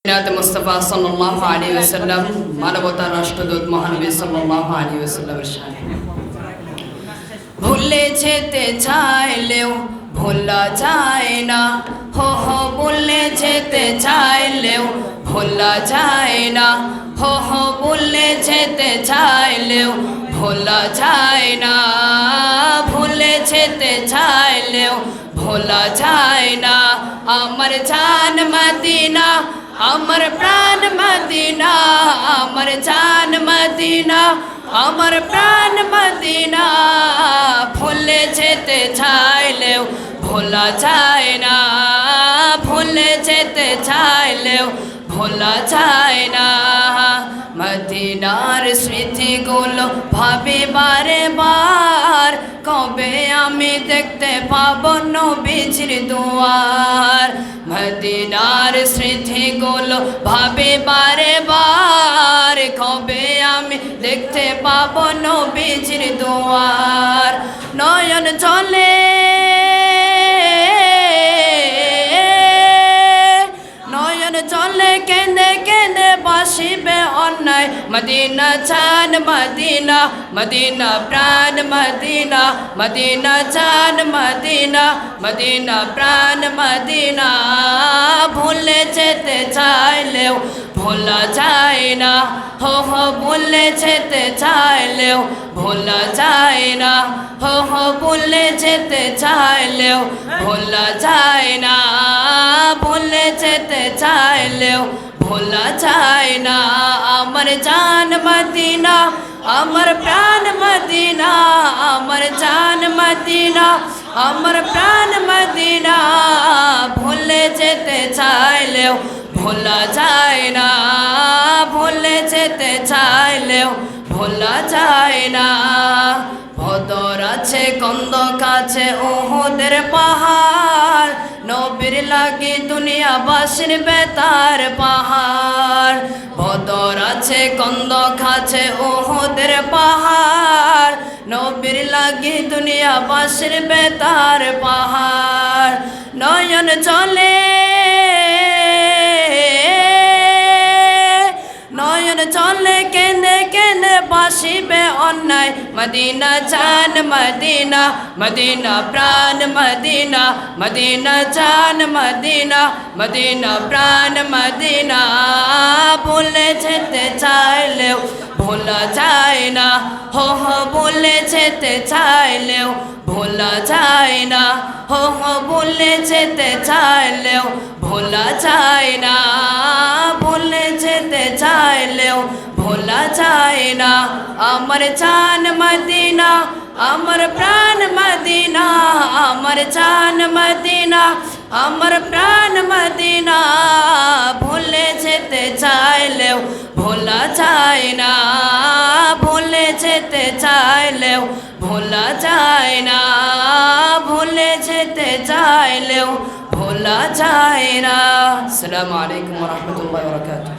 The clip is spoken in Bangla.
মুস্তাফা সাল্লাল্লাহু আলাইহি ওয়াসাল্লাম মানবতার রাষ্ট্রদূত মহানবী সাল্লাল্লাহু আলাইহি ওয়াসাল্লামের শানে ভুলে যেতে চাইলেও ভোলা যায় না হো হো ভুলে যেতে চাইলেও ভোলা যায় না হো হো ভুলে যেতে চাইলেও ভোলা যায় না ভুলে যেতে চাইলেও ভোলা যায় না আমার জান মদিনা আমার প্রাণ মদিনা আমার জান মদিনা আমার প্রাণ মদিনা ভুলে যেতে চাইলেও ভোলা যায় না ভুলে যেতে চাইলেও ভোলা যায় না মদিনার স্মৃতিগুলো ভাবি বারে বার কবে আমি দেখতে পাবো নবীজির দুয়ার মদিনার স্মৃতিগুলো ভাবি বারে বার কবে আমি দেখতে পাবো নবীজির দুয়ার নয়ন চলে চলে কেঁদে কেঁদে বাসিবে অন্যায় মদিনা জান মদিনা মদিনা প্রাণ মদিনা মদিনা জান মদিনা মদিনা প্রাণ মদিনা ভুলে যেতে চাইলেও ভোলা যায় না হো হো ভুলে যেতে চাইলেও ভোলা যায় না হো হো ভুলে যেতে চাইলেও ভোলা যায় না ভুলে যেতে চাইলেও ভোলা যায় না আমার জান মদিনা আমার প্রাণ মদিনা আমার জান মদিনা আমার প্রাণ মদিনা ভুলে যেতে চাইলেও ভোলা যায় না ভুলে যেতে চাইলেও ভোলা যায় না বদর আছে কন্দক আছে উহুদের পাহাড় নবীর লাগি দুনিয়াবাসীর বেতার পাহাড় বদর আছে কন্দক আছে উহুদের পাহাড় নবীর লাগি দুনিয়াবাসীর বেতার পাহাড় নয়ন চলে চলে কেঁদে কেঁদে বাসিবে অন্যায় মদিনা জান মদিনা মদিনা প্রাণ মদিনা মদিনা জান মদিনা মদিনা প্রাণ মদিনা ভুলে যেতে চাইলেও ভোলা যায় না হো হো ভুলে যেতে চাইলেও ভোলা যায় না হো হো ভুলে যেতে চাইলেও ভোলা যায় না ভুলে যেতে চাইলেও ভোলা যায় না আমার জান মদিনা আমার প্রাণ মদিনা আমার জান মদিনা আমার প্রাণ মদিনা ভুলে যেতে চাইলেও ভোলা যায় না ভুলে যেতে চাইলেও ভোলা যায় না ভুলে যেতে চাইলেও ভোলা যায় না আসসালামু আলাইকুম ওয়া রাহমাতুল্লাহি ওয়া বারাকাতুহু